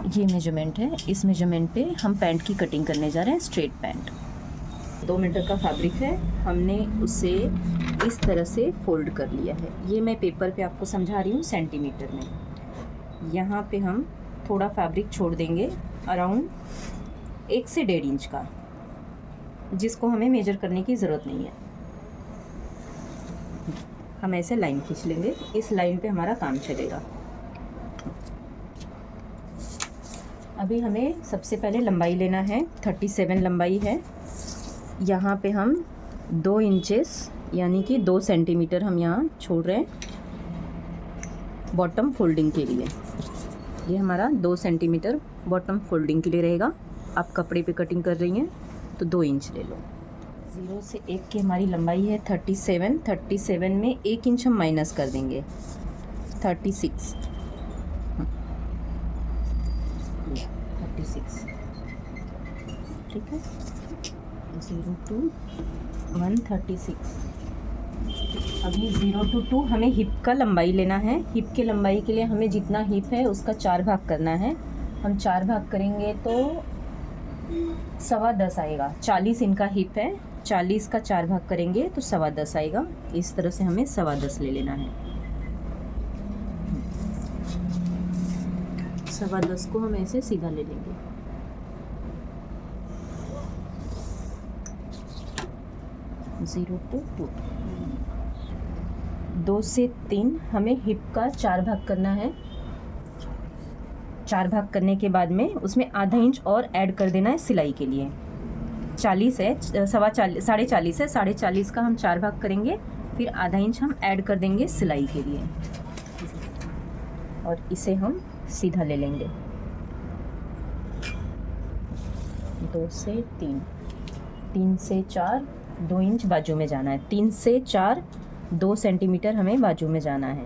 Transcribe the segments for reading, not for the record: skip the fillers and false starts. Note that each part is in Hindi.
ये मेजरमेंट है, इस मेजरमेंट पे हम पैंट की कटिंग करने जा रहे हैं, स्ट्रेट पैंट। 2 मीटर का फैब्रिक है, हमने उसे इस तरह से फोल्ड कर लिया है। ये मैं पेपर पे आपको समझा रही हूँ सेंटीमीटर में। यहाँ पे हम थोड़ा फैब्रिक छोड़ देंगे, अराउंड 1 से 1.5 इंच का, जिसको हमें मेजर करने की ज़रूरत नहीं है। हम ऐसे लाइन खींच लेंगे, इस लाइन पे हमारा काम चलेगा। अभी हमें सबसे पहले लंबाई लेना है, 37 लंबाई है। यहाँ पे हम 2 इंचेस यानी कि 2 सेंटीमीटर हम यहाँ छोड़ रहे हैं बॉटम फोल्डिंग के लिए। ये हमारा 2 सेंटीमीटर बॉटम फोल्डिंग के लिए रहेगा। आप कपड़े पे कटिंग कर रही हैं तो 2 इंच ले लो। 0 से 1 की हमारी लंबाई है 37। 37 में 1 इंच हम माइनस कर देंगे, 36। 36 ठीक है। 0 to 1 36। अभी 0 to 2 हमें हिप का लंबाई लेना है। हिप के लंबाई के लिए हमें जितना हिप है उसका 4 भाग करना है। हम 4 भाग करेंगे तो 10.25 आएगा। 40 इनका हिप है, 40 का 4 भाग करेंगे तो 10.25 आएगा। इस तरह से हमें 10.25 ले लेना है। 10.25 को हम ऐसे सीधा ले लेंगे। ज़ीरो टू 2, 2 से 3 हमें हिप का 4 भाग करना है। 4 भाग करने के बाद में उसमें आधा इंच और ऐड कर देना है सिलाई के लिए। 40 है, 40.5 है, 40.5 का हम 4 भाग करेंगे, फिर आधा इंच हम ऐड कर देंगे सिलाई के लिए और इसे हम सीधा ले लेंगे। 2 से 3, 3 से 4, 2 इंच बाजू में जाना है। 3 से 4, 2 सेंटीमीटर हमें बाजू में जाना है।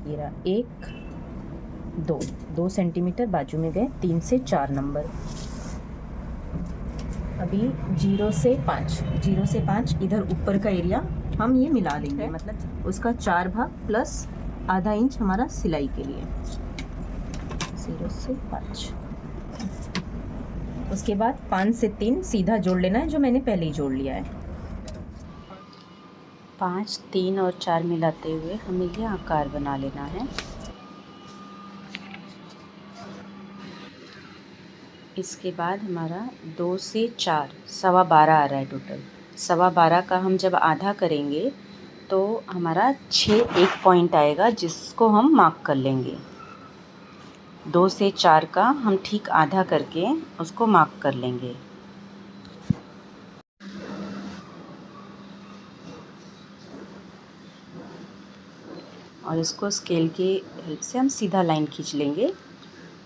ये रहा 1 2, 2 सेंटीमीटर बाजू में गए। 3 से 4 नंबर। अभी 0 से 5, 0 से 5 इधर ऊपर का एरिया हम ये मिला देंगे, मतलब उसका 4 भाग प्लस आधा इंच हमारा सिलाई के लिए। 0 से 5, उसके बाद 5 से 3 सीधा जोड़ लेना है, जो मैंने पहले ही जोड़ लिया है। 5, 3 और 4 मिलाते हुए हमें ये आकार बना लेना है। इसके बाद हमारा 2 से 4 12.25 आ रहा है टोटल। 12.25 का हम जब आधा करेंगे तो हमारा 6 एक पॉइंट आएगा, जिसको हम मार्क कर लेंगे। 2 से 4 का हम ठीक आधा करके उसको मार्क कर लेंगे। और इसको स्केल की हेल्प से हम सीधा लाइन खींच लेंगे।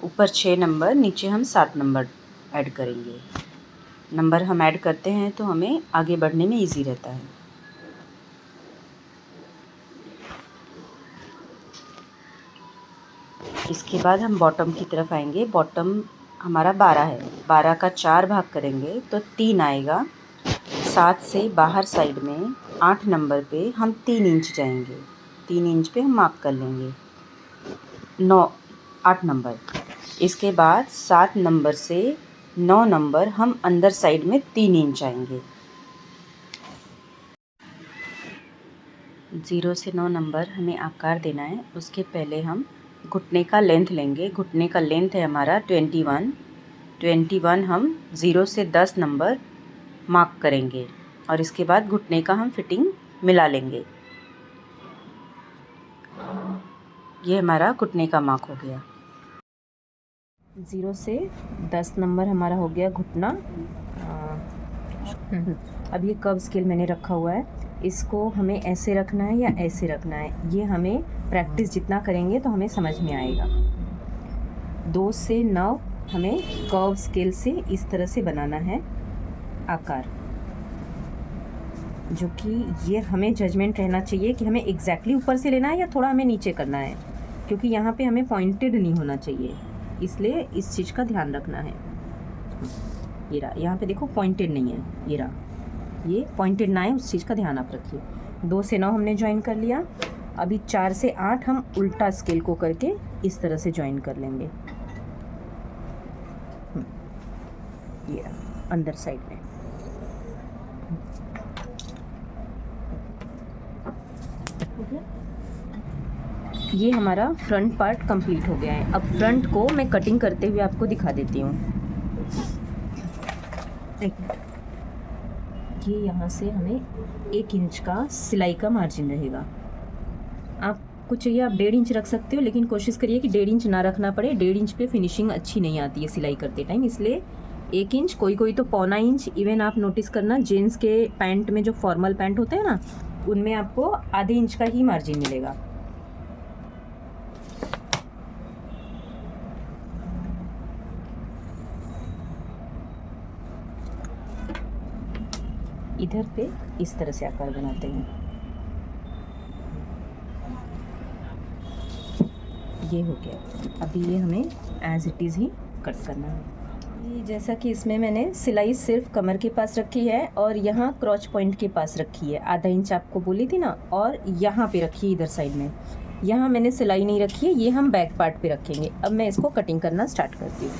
ऊपर 6 नंबर, नीचे हम 7 नंबर ऐड करेंगे। नंबर हम ऐड करते हैं तो हमें आगे बढ़ने में इजी रहता है। इसके बाद हम बॉटम की तरफ आएंगे। बॉटम हमारा 12 है, 12 का 4 भाग करेंगे तो 3 आएगा। 7 से बाहर साइड में 8 नंबर पे हम 3 इंच जाएंगे। 3 इंच पे हम मार्क कर लेंगे। 8 नंबर। इसके बाद 7 नंबर से 9 नंबर हम अंदर साइड में 3 इंच आएंगे। 0 से 9 नंबर हमें आकार देना है। उसके पहले हम घुटने का लेंथ लेंगे। घुटने का लेंथ है हमारा 21 हम 0 से 10 नंबर मार्क करेंगे और इसके बाद घुटने का हम फिटिंग मिला लेंगे। ये हमारा घुटने का मार्क हो गया। 0 से 10 नंबर हमारा हो गया घुटना। अब ये कर्व स्केल मैंने रखा हुआ है, इसको हमें ऐसे रखना है या ऐसे रखना है, ये हमें प्रैक्टिस जितना करेंगे तो हमें समझ में आएगा। 2 से 9 हमें कर्व स्केल से इस तरह से बनाना है आकार, जो कि ये हमें जजमेंट रहना चाहिए कि हमें एग्जैक्टली ऊपर से लेना है या थोड़ा हमें नीचे करना है, क्योंकि यहाँ पे हमें पॉइंटेड नहीं होना चाहिए, इसलिए इस चीज़ का ध्यान रखना है। ये रहा, यहाँ पे देखो पॉइंटेड नहीं है, ये रहा, ये पॉइंटेड ना है, उस चीज़ का ध्यान आप रखिए। 2 से 9 हमने ज्वाइन कर लिया। अभी 4 से 8 हम उल्टा स्केल को करके इस तरह से ज्वाइन कर लेंगे। ये अंदर साइड में। ये हमारा फ्रंट पार्ट कंप्लीट हो गया है। अब फ्रंट को मैं कटिंग करते हुए आपको दिखा देती हूँ। ये यहाँ से हमें 1 इंच का सिलाई का मार्जिन रहेगा। आपको चाहिए आप 1.5 इंच रख सकते हो, लेकिन कोशिश करिए कि 1.5 इंच ना रखना पड़े। 1.5 इंच पे फिनिशिंग अच्छी नहीं आती है सिलाई करते टाइम, इसलिए 1 इंच, कोई कोई तो 1.25 इंच। इवन आप नोटिस करना जेंट्स के पैंट में जो फॉर्मल पैंट होते हैं ना, उनमें आपको आधे इंच का ही मार्जिन मिलेगा। इधर पे इस तरह से आकार बनाते हैं। ये हो गया। अभी ये हमें एज इट इज़ ही कट करना है। जैसा कि इसमें मैंने सिलाई सिर्फ कमर के पास रखी है और यहाँ क्रॉच पॉइंट के पास रखी है। आधा इंच आपको बोली थी ना, और यहाँ पे रखी है इधर साइड में। यहाँ मैंने सिलाई नहीं रखी है, ये हम बैक पार्ट पे रखेंगे। अब मैं इसको कटिंग करना स्टार्ट करती हूँ।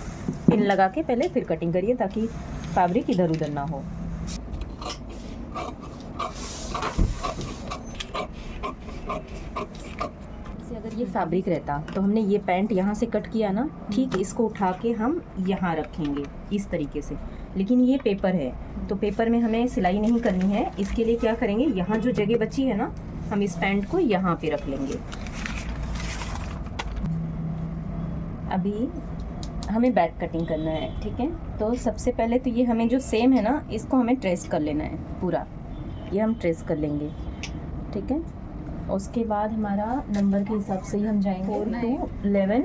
पिन लगा के पहले फिर कटिंग करिए ताकि फैब्रिक इधर उधर ना हो। अगर ये फैब्रिक रहता तो हमने ये पैंट यहाँ से कट किया ना, ठीक इसको उठा के हम यहाँ रखेंगे इस तरीके से। लेकिन ये पेपर है तो पेपर में हमें सिलाई नहीं करनी है। इसके लिए क्या करेंगे, यहाँ जो जगह बची है ना, हम इस पैंट को यहाँ पे रख लेंगे। अभी हमें बैक कटिंग करना है, ठीक है। तो सबसे पहले तो ये हमें जो सेम है ना, इसको हमें ट्रेस कर लेना है पूरा। ये हम ट्रेस कर लेंगे, ठीक है। उसके बाद हमारा नंबर के हिसाब से ही हम जाएंगे 4 to 11।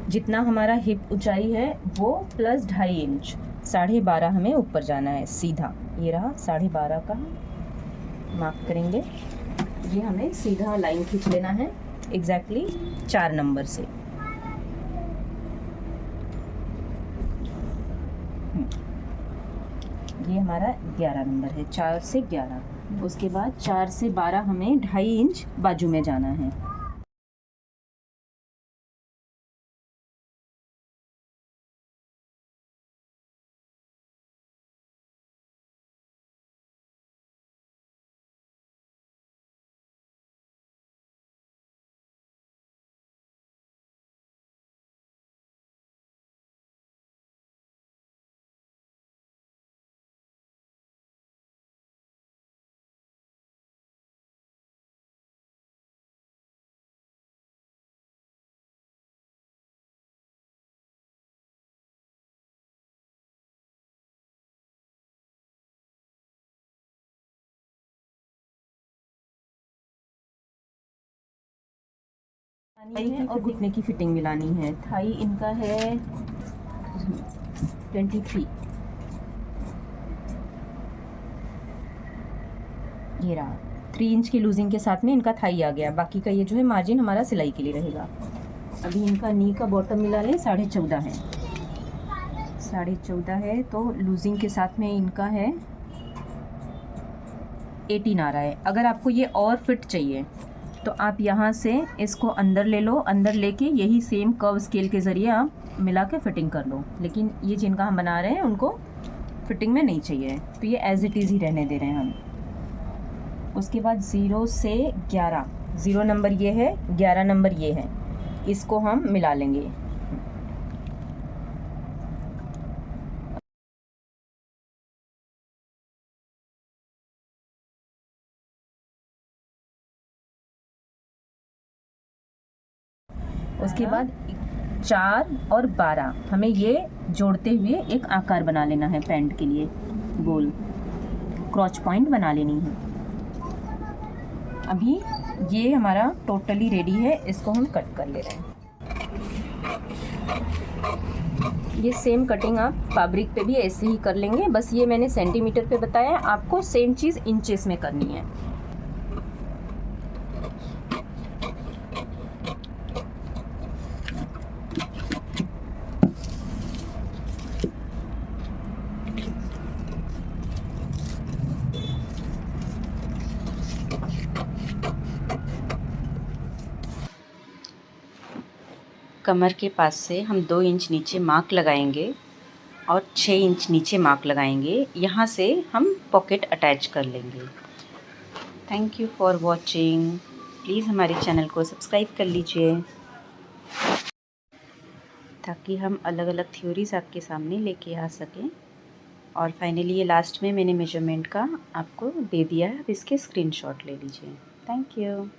जितना हमारा हिप ऊंचाई है वो प्लस 2.5 इंच, 12.5 हमें ऊपर जाना है सीधा। ये रहा 12.5 का मार्क करेंगे। ये हमें सीधा लाइन खींच लेना है एग्जैक्टली 4 नंबर से। ये हमारा 11 नंबर है, 4 से 11। उसके बाद 4 से 12 हमें 2.5 इंच बाजू में जाना है। और घुटने की फिटिंग मिलानी है। थाई इनका है 23। ये रहा 3 इंच की लूजिंग के साथ में इनका थाई आ गया। बाकी का ये जो है मार्जिन हमारा सिलाई के लिए रहेगा। अभी इनका नी का बॉटम मिला लें, 14.5 है। 14.5 है तो लूजिंग के साथ में इनका है 18 आ रहा है। अगर आपको ये और फिट चाहिए तो आप यहाँ से इसको अंदर ले लो, अंदर लेके यही सेम कर्व स्केल के ज़रिए आप मिला के फिटिंग कर लो। लेकिन ये जिनका हम बना रहे हैं उनको फिटिंग में नहीं चाहिए, तो ये एज इट इज़ ही रहने दे रहे हैं हम। उसके बाद 0 से 11, 0 नंबर ये है, 11 नंबर ये है, इसको हम मिला लेंगे। उसके बाद 4 और 12 हमें ये जोड़ते हुए एक आकार बना लेना है पैंट के लिए, गोल क्रॉच पॉइंट बना लेनी है। अभी ये हमारा टोटली रेडी है, इसको हम कट कर ले रहे हैं। ये सेम कटिंग आप फैब्रिक पे भी ऐसे ही कर लेंगे, बस ये मैंने सेंटीमीटर पे बताया, आपको सेम चीज़ इंचेस में करनी है। कमर के पास से हम 2 इंच नीचे मार्क लगाएंगे और 6 इंच नीचे मार्क लगाएंगे। यहाँ से हम पॉकेट अटैच कर लेंगे। Thank you for watching. Please हमारे चैनल को सब्सक्राइब कर लीजिए ताकि हम अलग अलग थ्योरीज़ आपके सामने लेके आ सकें। और फाइनली ये लास्ट में मैंने मेजरमेंट का आपको दे दिया है, अब इसके स्क्रीनशॉट ले लीजिए। Thank you.